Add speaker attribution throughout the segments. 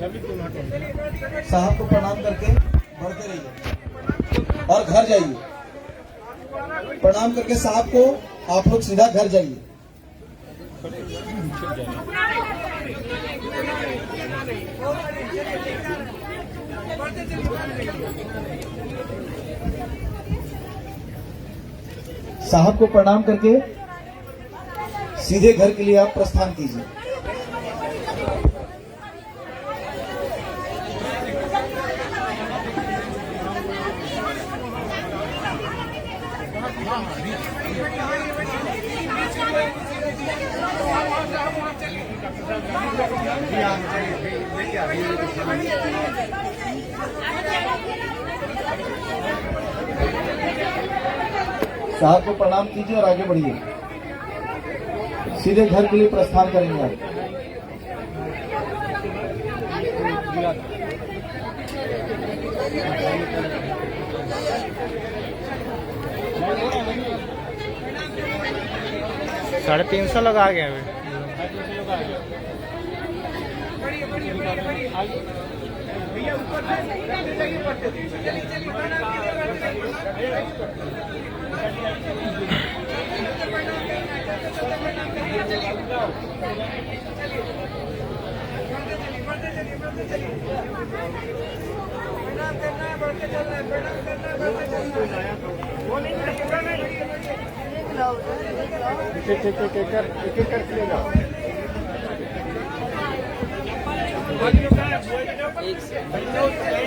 Speaker 1: साहब को प्रणाम करके बढ़ते रहिए और घर जाइए। प्रणाम करके साहब को आप लोग सीधा घर जाइए। साहब को प्रणाम करके सीधे घर के लिए आप प्रस्थान कीजिए। साहब को प्रणाम कीजिए और आगे बढ़िए। सीधे घर के लिए प्रस्थान करेंगे आप।
Speaker 2: साढ़े 300 लोग आ गए अभी।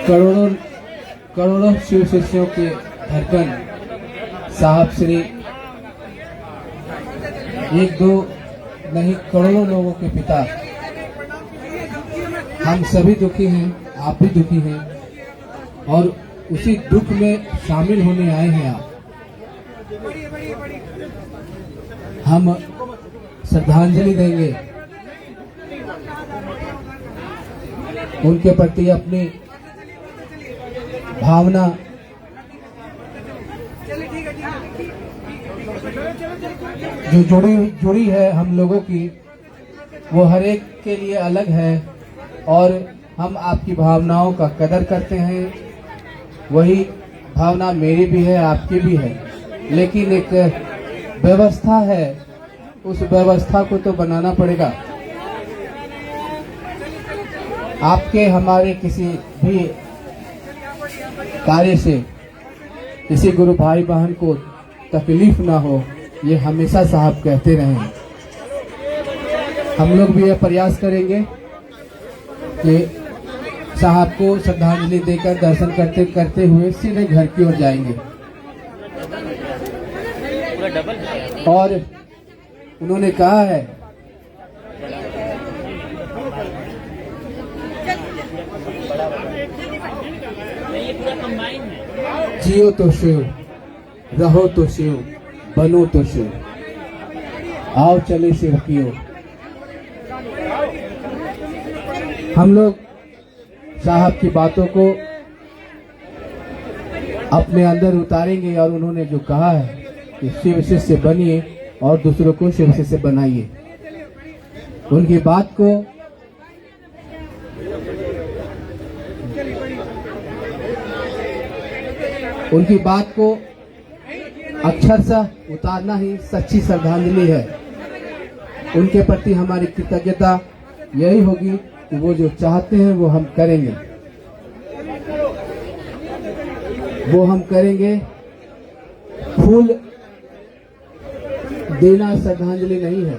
Speaker 3: करोड़ों करोड़ों शिव शिष्यों के धड़कन साहब श्री एक दो नहीं करोड़ों लोगों के पिता। हम सभी दुखी हैं, आप भी दुखी हैं और उसी दुख में शामिल होने आए हैं आप। हम श्रद्धांजलि देंगे, उनके प्रति अपनी भावना जो जुड़ी है हम लोगों की, वो हर एक के लिए अलग है और हम आपकी भावनाओं का कदर करते हैं। वही भावना मेरी भी है, आपकी भी है, लेकिन एक व्यवस्था है, उस व्यवस्था को तो बनाना पड़ेगा। आपके हमारे किसी भी कार्य से किसी गुरु भाई बहन को तकलीफ ना हो, ये हमेशा साहब कहते रहे। हम लोग भी यह प्रयास करेंगे कि साहब को श्रद्धांजलि देकर दर्शन करते करते हुए सीधे घर की ओर जाएंगे। और उन्होंने कहा है जियो तो शिव, रहो तो शिव, बनो तो शिव, आओ चले शिव की ओर। हम लोग साहब की बातों को अपने अंदर उतारेंगे और उन्होंने जो कहा है कि शिव शिष्य बनिए और दूसरों को शिव शिष्य बनाइए, उनकी बात को अक्षरशः उतारना ही सच्ची श्रद्धांजलि है। उनके प्रति हमारी कृतज्ञता यही होगी कि वो जो चाहते हैं वो हम करेंगे, वो हम करेंगे। फूल देना श्रद्धांजलि नहीं है।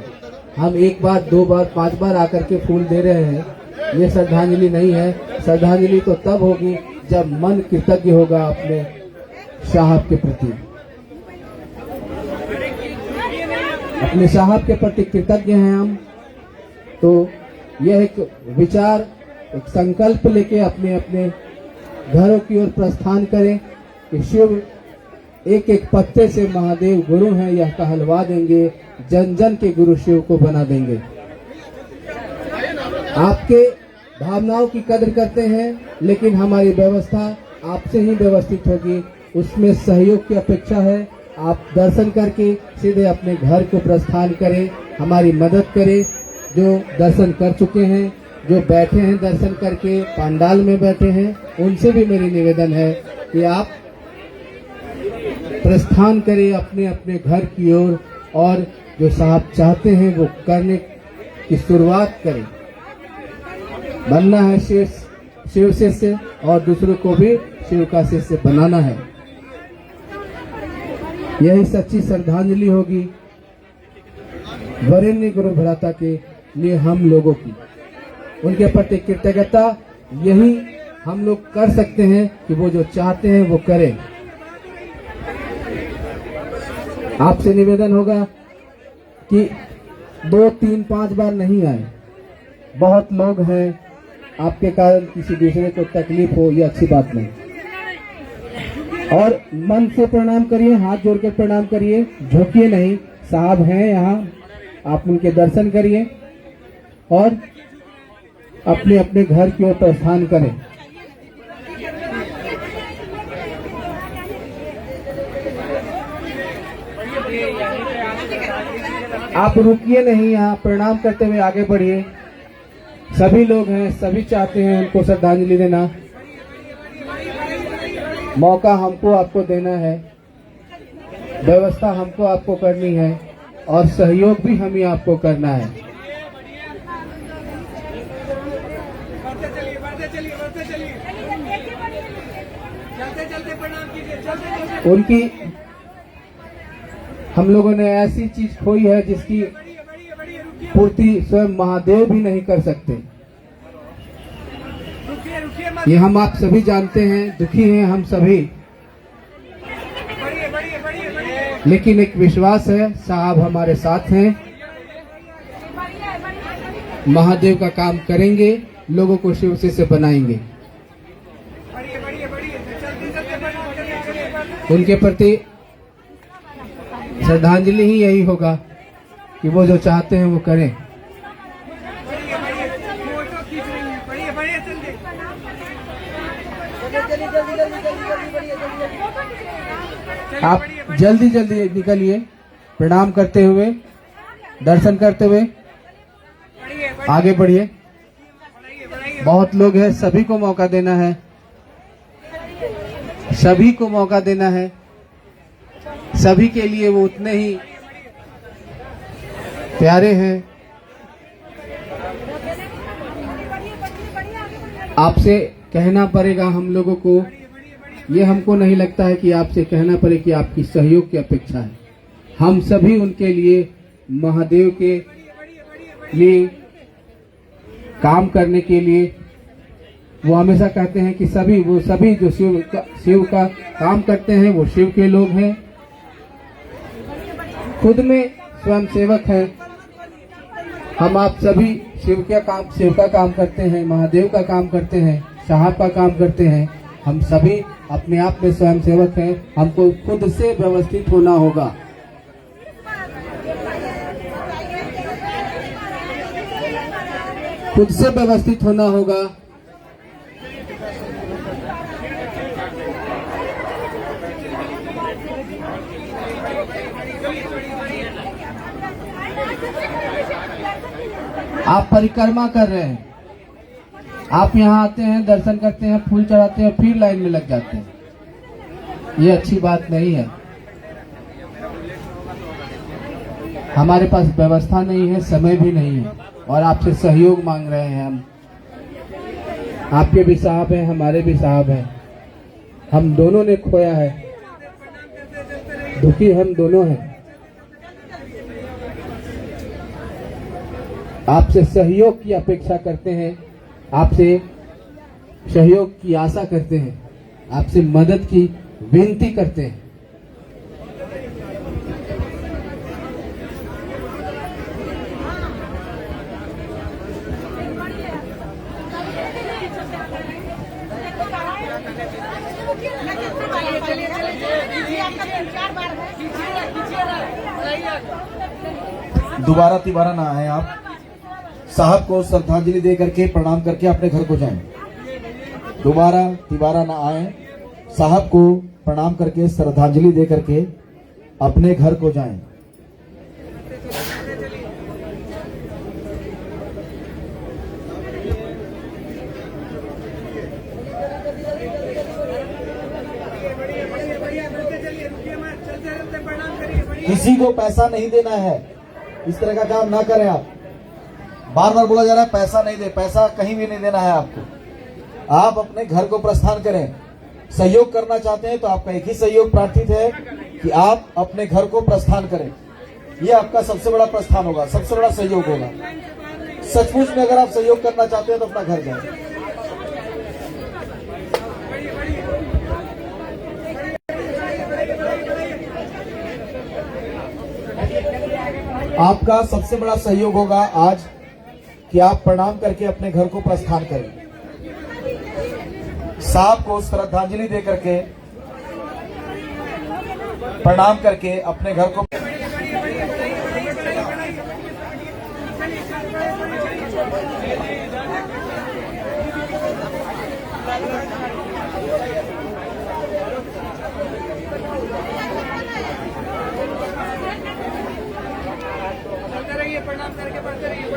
Speaker 3: हम एक बार, दो बार, 5 बार आकर के फूल दे रहे हैं, ये श्रद्धांजलि नहीं है। श्रद्धांजलि तो तब होगी जब मन कृतज्ञ होगा अपने साहब के प्रति, अपने साहब के प्रति कृतज्ञ हैं हम। तो यह एक विचार, एक संकल्प लेके अपने अपने घरों की ओर प्रस्थान करें कि शिव एक एक पत्ते से महादेव गुरु हैं, यह कहलवा देंगे, जन जन के गुरु शिव को बना देंगे। आपके भावनाओं की कदर करते हैं, लेकिन हमारी व्यवस्था आपसे ही व्यवस्थित होगी, उसमें सहयोग की अपेक्षा है। आप दर्शन करके सीधे अपने घर को प्रस्थान करें, हमारी मदद करें। जो दर्शन कर चुके हैं, जो बैठे हैं दर्शन करके पंडाल में बैठे हैं, उनसे भी मेरी निवेदन है कि आप प्रस्थान करें अपने अपने घर की ओर और जो साहब चाहते हैं वो करने की शुरुआत करें। बनना है शिव शिष्य और दूसरों को भी शिव का शिष्य बनाना है। यही सच्ची श्रद्धांजलि होगी वरेण्य गुरु भ्राता के लिए हम लोगों की। उनके प्रति कृतज्ञता यही हम लोग कर सकते हैं कि वो जो चाहते हैं वो करें। आपसे निवेदन होगा कि 2, 3, 5 बार नहीं आए। बहुत लोग हैं, आपके कारण किसी दूसरे को तकलीफ हो, ये अच्छी बात नहीं। और मन से प्रणाम करिए, हाथ जोड़कर प्रणाम करिए, झुकिए नहीं। साहब हैं यहाँ, आप उनके दर्शन करिए और अपने अपने घर की ओर प्रस्थान करें। आप रुकिए नहीं, यहाँ प्रणाम करते हुए आगे बढ़िए। सभी लोग हैं, सभी चाहते हैं उनको श्रद्धांजलि देना। मौका हमको आपको देना है, व्यवस्था हमको आपको करनी है और सहयोग भी हमें आपको करना है। उनकी हम लोगों ने ऐसी चीज खोई है जिसकी पूर्ति स्वयं महादेव भी नहीं कर सकते। ये हम आप सभी जानते हैं, दुखी हैं हम सभी, लेकिन एक विश्वास है, साहब हमारे साथ हैं। महादेव का काम करेंगे, लोगों को शिव से बनाएंगे। उनके प्रति श्रद्धांजलि ही यही होगा कि वो जो चाहते हैं वो करें। आप जल्दी जल्दी निकलिए, प्रणाम करते हुए, दर्शन करते हुए आगे बढ़िए। बहुत लोग हैं, सभी को मौका देना है, सभी को मौका देना है। सभी के लिए वो उतने ही प्यारे हैं। आपसे कहना पड़ेगा हम लोगों को, ये हमको नहीं लगता है कि आपसे कहना पड़े कि आपकी सहयोग की अपेक्षा है। हम सभी उनके लिए, महादेव के लिए काम करने के लिए, वो हमेशा कहते हैं कि वो सभी जो शिव का काम करते हैं वो शिव के लोग हैं, खुद में स्वयं सेवक हैं। हम आप सभी शिव का काम करते हैं, महादेव का काम करते हैं, साहब का काम करते हैं। हम सभी अपने आप में स्वयं सेवक हैं। हमको खुद से व्यवस्थित होना होगा। खुद से व्यवस्थित होना होगा। आप परिक्रमा कर रहे हैं, आप यहाँ आते हैं, दर्शन करते हैं, फूल चढ़ाते हैं, फिर लाइन में लग जाते हैं। ये अच्छी बात नहीं है। हमारे पास व्यवस्था नहीं है, समय भी नहीं है और आपसे सहयोग मांग रहे हैं हम। आपके भी साहब हैं, हमारे भी साहब हैं। हम दोनों ने खोया है, दुखी हम दोनों हैं। आपसे सहयोग की अपेक्षा करते हैं, आपसे सहयोग की आशा करते हैं, आपसे मदद की विनती करते हैं।
Speaker 1: दोबारा तिबारा ना आए आप। साहब को श्रद्धांजलि दे करके प्रणाम करके अपने घर को जाएं। दोबारा तिबारा ना आए। साहब को प्रणाम करके श्रद्धांजलि दे करके अपने घर को जाएं। किसी को पैसा नहीं देना है, इस तरह का काम ना करें आप। बार बार बोला जा रहा है पैसा नहीं दे, पैसा कहीं भी नहीं देना है आपको। आप अपने घर को प्रस्थान करें। सहयोग करना चाहते हैं तो आपका एक ही सहयोग प्रार्थित है कि आप अपने घर को प्रस्थान करें। ये आपका सबसे बड़ा प्रस्थान होगा, सबसे बड़ा सहयोग होगा। सचमुच में अगर आप सहयोग करना चाहते हैं तो अपना घर जाएं। आपका सबसे बड़ा सहयोग होगा आज कि आप प्रणाम करके अपने घर को प्रस्थान करें। साहब को श्रद्धांजलि दे करके प्रणाम करके अपने घर को
Speaker 4: प्रणाम करके बढ़ते रहिए।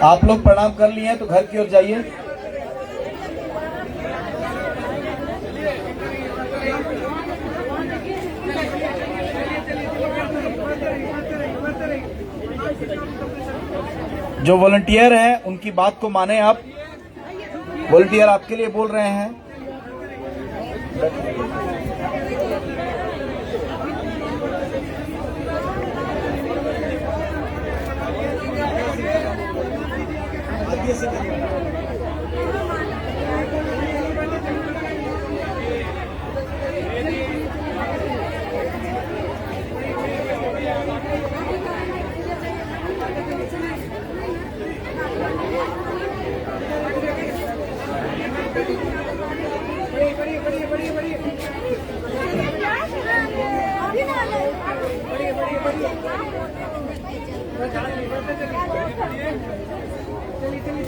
Speaker 1: आप लोग प्रणाम कर लिए हैं तो घर की ओर जाइए। जो वॉलंटियर हैं उनकी बात को माने आप। वॉलंटियर आपके लिए बोल रहे हैं।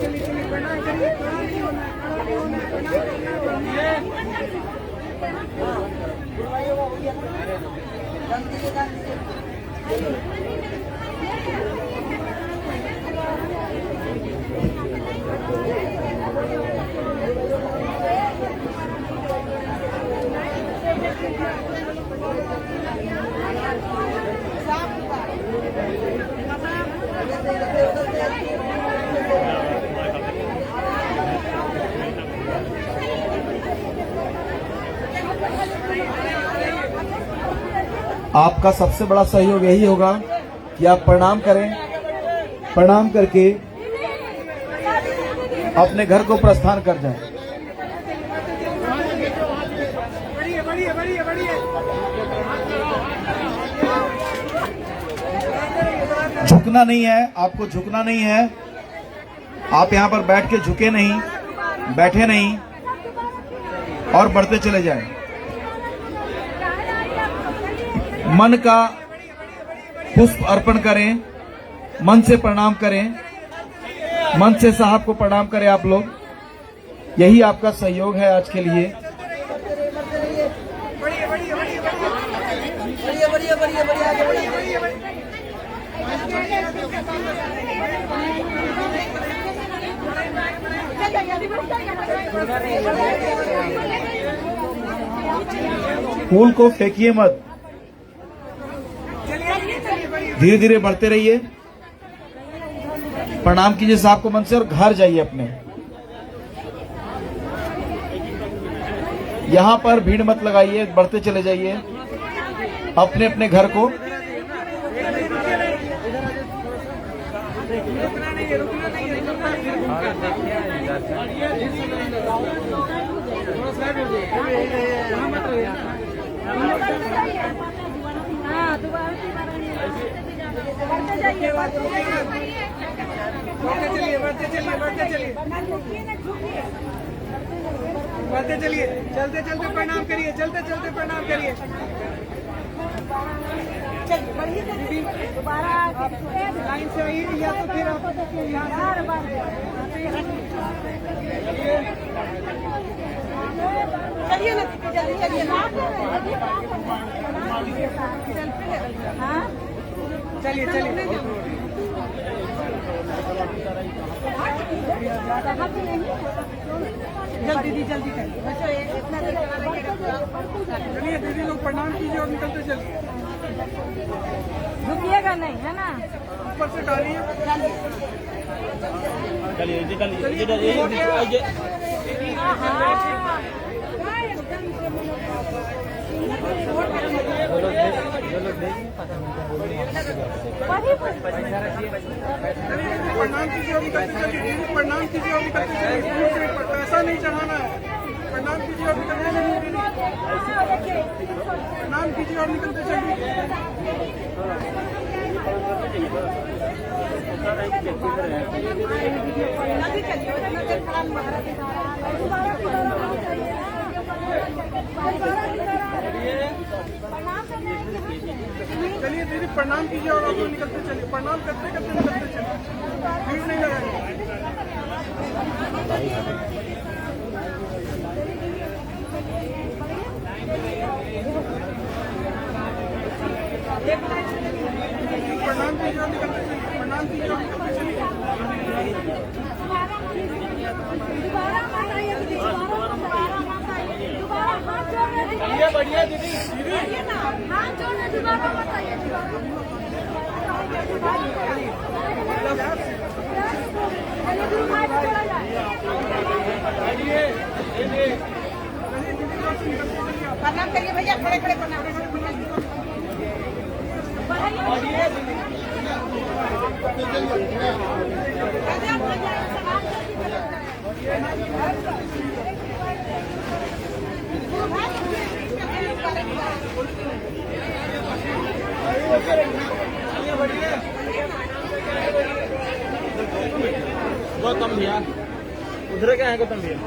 Speaker 4: चलिए प्रणाम करिए।
Speaker 1: आपका सबसे बड़ा सहयोग यही होगा कि आप प्रणाम करें। प्रणाम करके अपने घर को प्रस्थान कर जाएं। झुकना नहीं है, आपको झुकना नहीं है। आप यहाँ पर बैठ के झुके नहीं, बैठे नहीं और बढ़ते चले जाएं। मन का पुष्प अर्पण करें, मन से प्रणाम करें, मन से साहब को प्रणाम करें आप लोग। यही आपका सहयोग है आज के लिए। फूल को फेंकिए मत, धीरे धीरे बढ़ते रहिए। प्रणाम कीजिए साहब को मन से और घर जाइए अपने। यहां पर भीड़ मत लगाइए, बढ़ते चले जाइए अपने अपने घर को।
Speaker 4: बढ़ते चलिए, चलते चलते प्रणाम करिए, चलते चलते प्रणाम करिए। लाइन से आइए या तो फिर आप चलिए ना, जल्दी चलिए ना, चलिए चलिए। दीदी जल्दी करिए बच्चों इतना देर चला रहिएगा चलिए दीदी लोग प्रणाम कीजिए और निकलते चलिए
Speaker 5: रुकिएगा नहीं है ना
Speaker 4: ऊपर से डालिए प्रणाम कीजिए और निकलते चलिए दीदी प्रणाम कीजिए और निकलते चलिए पैसा नहीं चढ़ाना है प्रणाम कीजिए और निकलते चलिए प्रणाम कीजिए और निकलते चलिए चलिए दीदी प्रणाम कीजिए और आप लोग निकलते चलिए प्रणाम करते करते निकलते चलिए भीड़ नहीं लगाइए प्रणाम कीजिए और निकलते चलिए प्रणाम कीजिए और निकलते चलिए
Speaker 5: बढ़िया दीदी हाथ जोड़ने दोबारा बताइए प्रणाम करिए भैया खड़े खड़े प्रणाम
Speaker 2: गौतम भैया उधर क्या है गौतम भैया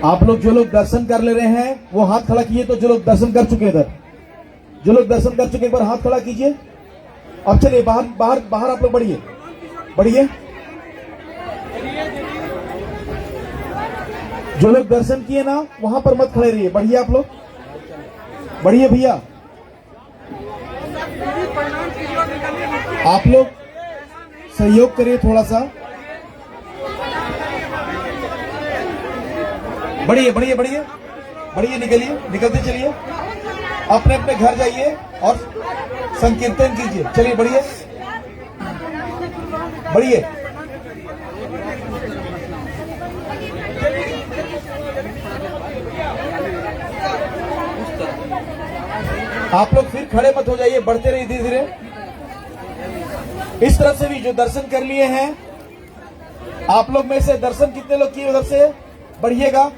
Speaker 1: आप लोग जो लोग दर्शन कर ले रहे हैं वो हाथ खड़ा कीजिए। तो जो लोग दर्शन कर चुके हैं इधर, जो लोग दर्शन कर चुके हैं एक बार हाथ खड़ा कीजिए। अब चलिए बाहर बाहर बाहर आप लोग बढ़िए बढ़िए। जो लोग दर्शन किए ना वहां पर मत खड़े रहिए, बढ़िए आप लोग बढ़िए। भैया आप लोग सहयोग करिए थोड़ा सा, बढ़िए बढ़िए बढ़िए बढ़िए। निकलिए निकलते चलिए, अपने अपने घर जाइए और संकीर्तन कीजिए। चलिए बढ़िए बढ़िए। आप लोग फिर खड़े मत हो जाइए, बढ़ते रहिए धीरे धीरे। इस तरफ से भी जो दर्शन कर लिए हैं आप लोग में से दर्शन कितने लोग किए उधर से बढ़िएगा।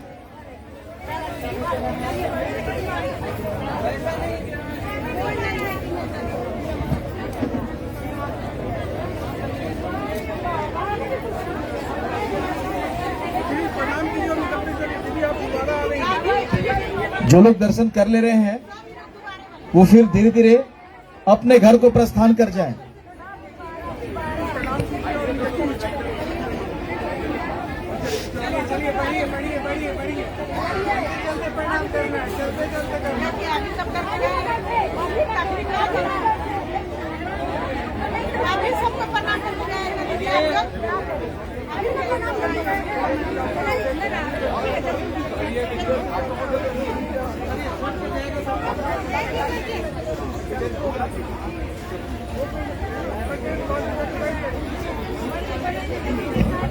Speaker 1: जो लोग दर्शन कर ले रहे हैं वो फिर धीरे धीरे अपने घर को प्रस्थान कर जाएं।
Speaker 4: चलिए बढ़िए बढ़िए करना है, चलते चलते करना है।
Speaker 5: अभी सब अभी सबको प्रणाम करके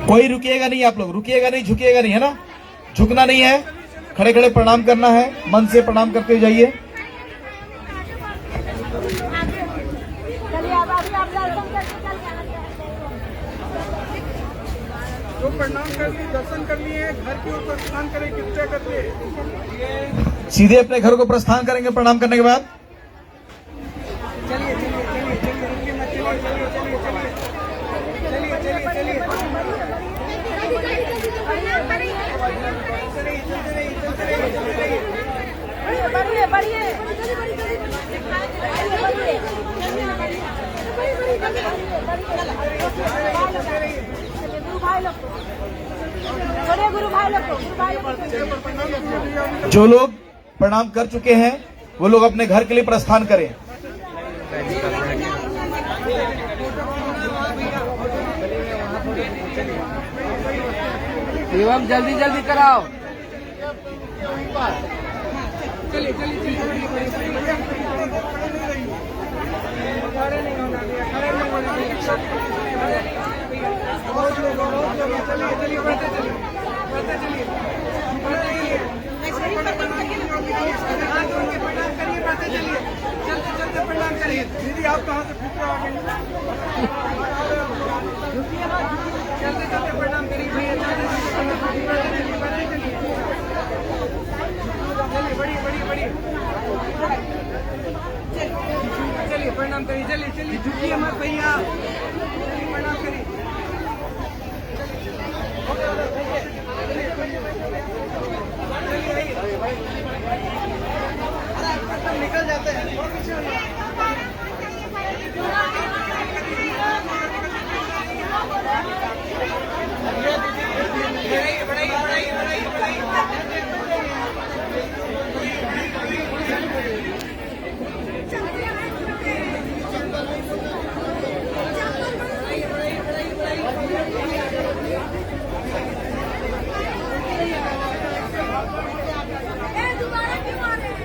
Speaker 1: कोई रुकिएगा नहीं, आप लोग रुकिएगा नहीं, झुकिएगा नहीं, है ना, झुकना नहीं है, खड़े खड़े प्रणाम करना है, मन से प्रणाम करते जाइए।
Speaker 5: चलिए अब अभी आप दर्शन करके चल
Speaker 4: जो प्रणाम कर लिए, दर्शन कर लिए, घर की ओर प्रस्थान करें, कृपया करके
Speaker 1: सीधे अपने घर को प्रस्थान करेंगे प्रणाम करने के बाद।
Speaker 4: चलिए चलिए चलिए चलिए, रुकिए मत, चलिए चलिए चलिए चलिए चलिए चलिए चलिए
Speaker 5: बढ़िए बढ़िए गुरु भाई लोग बड़े गुरु भाई लोग
Speaker 1: जो लोग प्रणाम कर चुके हैं वो लोग अपने घर के लिए प्रस्थान करें।
Speaker 3: एवं जल्दी जल्दी कराओ।
Speaker 4: चलिए चलिए चलिए, खड़े नहीं होना दिया, खड़े नहीं होना दिया, बहुत लोग, चलिए चलिए, बढ़ते चलिए, बढ़ते चलिए, बढ़ते चलिए, हाथ जोड़ के प्रणाम करिए, बढ़ते चलिए, चलते चलते प्रणाम करिए। दीदी आप कहाँ से फिर आ गई? चलते चलते प्रणाम करिए भैया, चलते चलते बढ़ते चलिए, चलिए बढ़िए बढ़िए बढ़िए, चलिए प्रणाम करिए, चलिए चलिए, झुकिए मत भैया, चलिए प्रणाम करिए, निकल जाते हैं।
Speaker 5: दोबारा क्यों आ रहे हैं?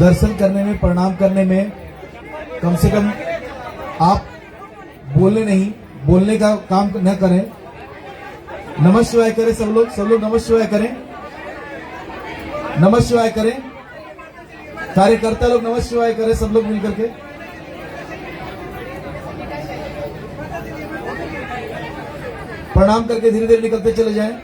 Speaker 1: दर्शन करने में, प्रणाम करने में कम से कम आप बोले नहीं, बोलने का काम न करें। नमः शिवाय करें सब लोग नमः शिवाय करें, नमः शिवाय करें, कार्यकर्ता लोग नमः शिवाय करें, सब लोग मिलकर के प्रणाम करके धीरे धीरे निकलते चले जाएं।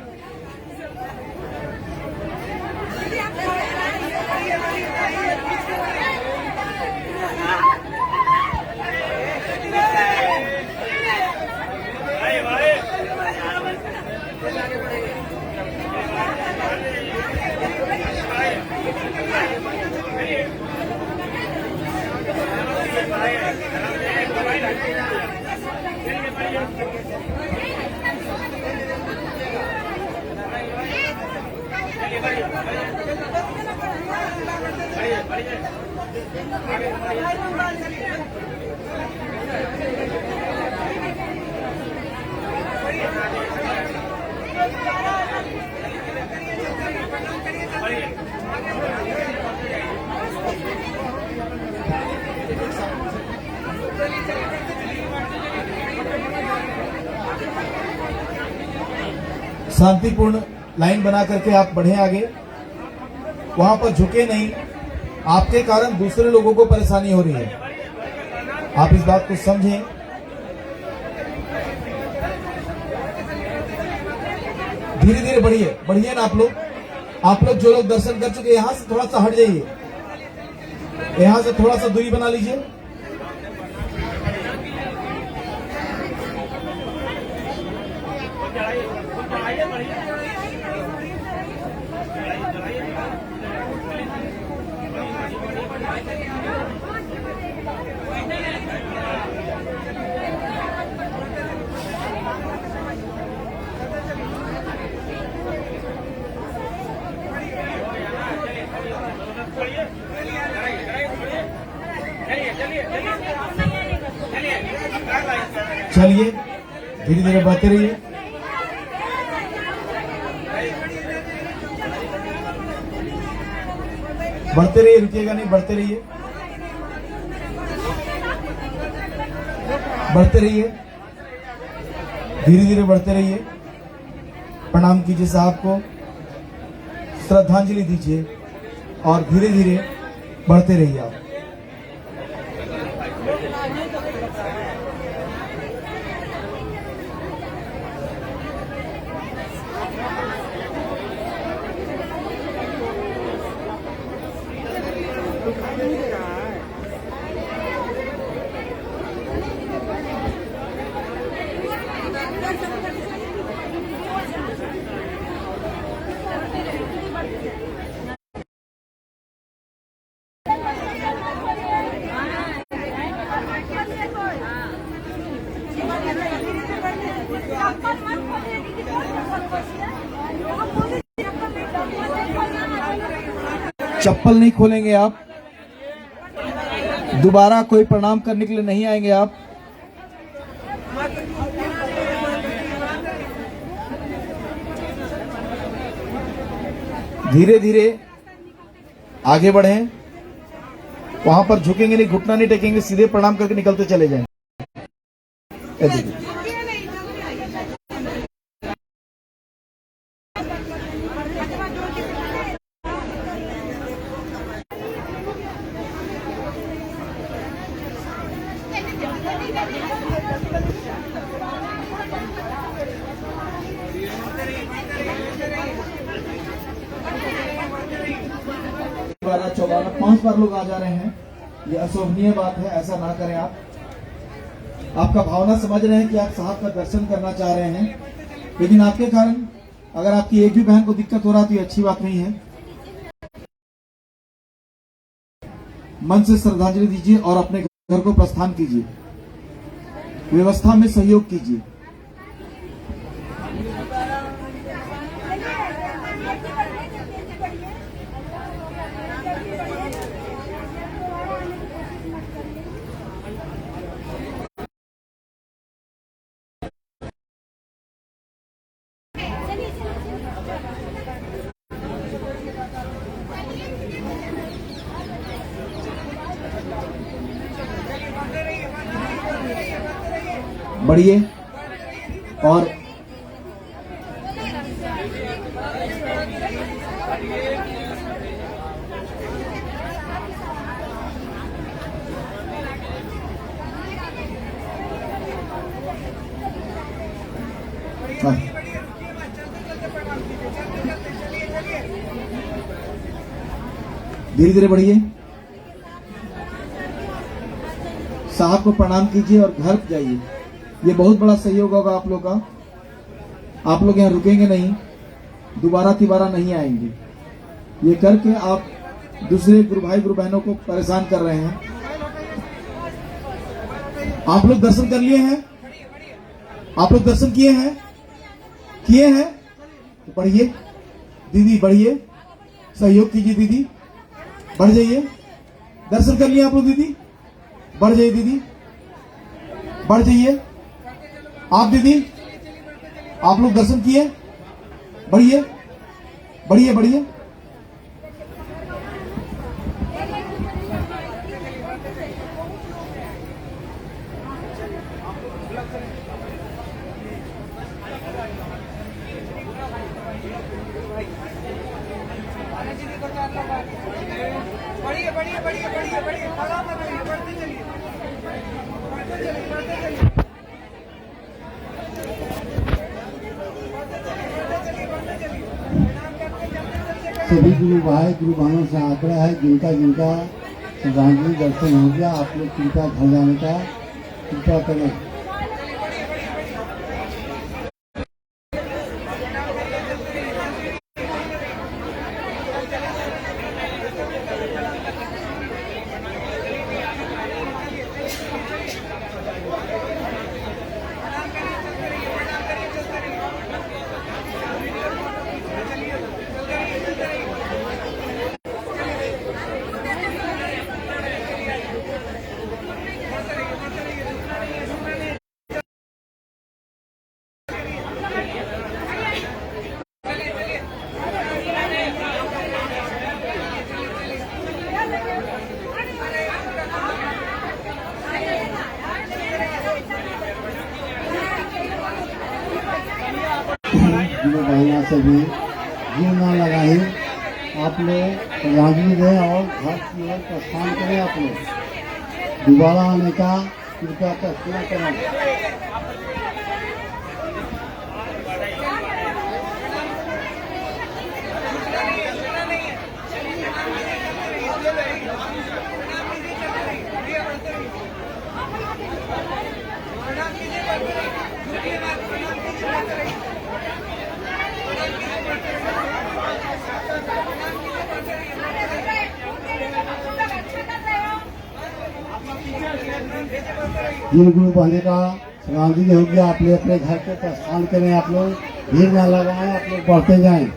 Speaker 1: शांतिपूर्ण लाइन बना करके आप बढ़े आगे, वहां पर झुके नहीं। आपके कारण दूसरे लोगों को परेशानी हो रही है, आप इस बात को समझें। धीरे धीरे बढ़िए, बढ़िए ना आप लोग जो लोग दर्शन कर चुके, यहां से थोड़ा सा हट जाइए, यहां से थोड़ा सा दूरी बना लीजिए। चलिए धीरे धीरे बढ़ते रहिए। बढ़ते रहिए, रुकिएगा नहीं, बढ़ते रहिए, बढ़ते रहिए, धीरे धीरे बढ़ते रहिए। प्रणाम कीजिए साहब को, श्रद्धांजलि दीजिए और धीरे धीरे बढ़ते रहिए आप। चप्पल नहीं खोलेंगे आप, दोबारा कोई प्रणाम करने के लिए नहीं आएंगे आप। धीरे धीरे आगे बढ़ें, वहां पर झुकेंगे नहीं, घुटना नहीं टेकेंगे, सीधे प्रणाम करके निकलते चले जाएं। चौबारा 5 बार लोग आ जा रहे हैं, ये अशोभनीय बात है, ऐसा ना करें आप। आपका भावना समझ रहे हैं कि आप साहब का दर्शन करना चाह रहे हैं, लेकिन आपके कारण अगर आपकी एक भी बहन को दिक्कत हो रहा तो ये अच्छी बात नहीं है। मन से श्रद्धांजलि दीजिए और अपने घर को प्रस्थान कीजिए, व्यवस्था में सहयोग कीजिए। बढ़िए और धीरे धीरे बढ़िए, साहब को प्रणाम कीजिए और घर जाइए। ये बहुत बड़ा सहयोग होगा आप लोग का। आप लोग यहाँ रुकेंगे नहीं, दोबारा तिबारा नहीं आएंगे। ये करके आप दूसरे गुरु भाई गुरु बहनों को परेशान कर रहे हैं। आप लोग दर्शन कर लिए हैं? आप लोग दर्शन किए हैं? तो बढ़िए दीदी, बढ़िए, सहयोग कीजिए दीदी, बढ़ जाइए। दर्शन कर लिए आप लोग दीदी? बढ़ जाइए दीदी, बढ़ जाइए। आप दीदी, आप लोग दर्शन किए? बढ़िए बढ़िए बढ़िए।
Speaker 4: बढ़िए बढ़िए बढ़िए बढ़िए बढ़िए, खड़ा मत रहिए, बढ़ते चलिए, बढ़ते चलिए, बढ़ते चलिए,
Speaker 6: सभी गुरु भाई गुरु बहनों से आग्रह है, जिनका जिनका श्रद्धांजलि दर्शन हो गया, आप लोग कृपया घर जाने का कृपा करें। गुरु बहना से भी जीव ना लगाए, आप लोग श्रद्धांजलि दें और घर की ओर प्रस्थान करें। आप लोग दोबारा आने का कृपया प्रश्न करें। जिन गुरु बहने का श्रद्धांजलि हो गया, आप लोग अपने घर को प्रस्थान करें। आप लोग भीड़ न लगाएं, आप लोग बढ़ते जाएं।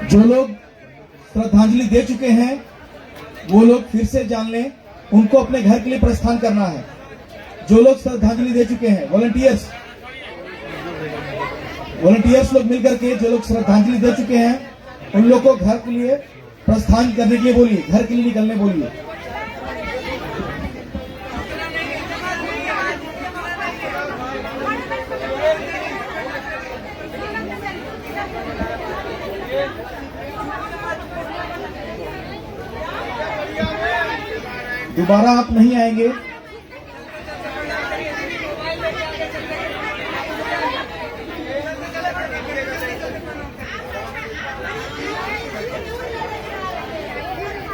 Speaker 1: जो लोग श्रद्धांजलि दे चुके हैं वो लोग फिर से जान लें, उनको अपने घर के लिए प्रस्थान करना है। जो लोग श्रद्धांजलि दे चुके हैं, वॉलंटियर्स लोग मिलकर के जो लोग श्रद्धांजलि दे चुके हैं उन लोग को घर के लिए प्रस्थान करने के लिए बोलिए, घर के लिए निकलने बोलिए। दोबारा आप नहीं आएंगे।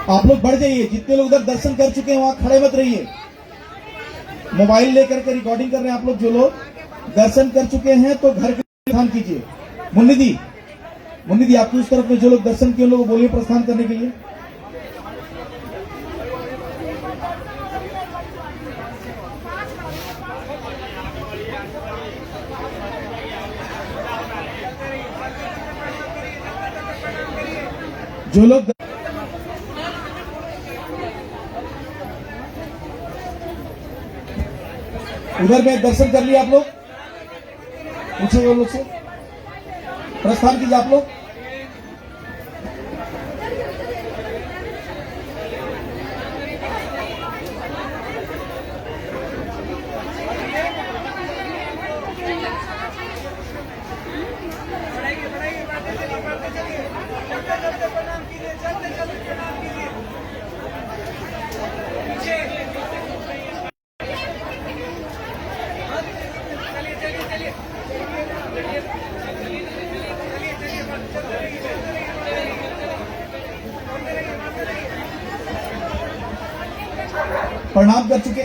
Speaker 1: आप लोग बढ़ जाइए, जितने लोग उधर दर्शन कर चुके हैं वहां खड़े मत रहिए। मोबाइल लेकर के रिकॉर्डिंग कर रहे हैं आप लोग। जो लोग दर्शन कर चुके हैं तो घर के प्रस्थान कीजिए। मुन्नी दी आपकी उस तरफ में जो लोग दर्शन किए लोग बोलिए प्रस्थान करने के लिए। जो लोग उधर में दर्शन कर लिए आप लोग, पूछे वो लोग से प्रस्थान कीजिए आप लोग।
Speaker 4: बढ़ाइए बढ़ाइए, बढ़ते चलिए, बढ़ते चलिए, चलते चलते प्रणाम कीजिए।
Speaker 1: प्रणाम कर चुके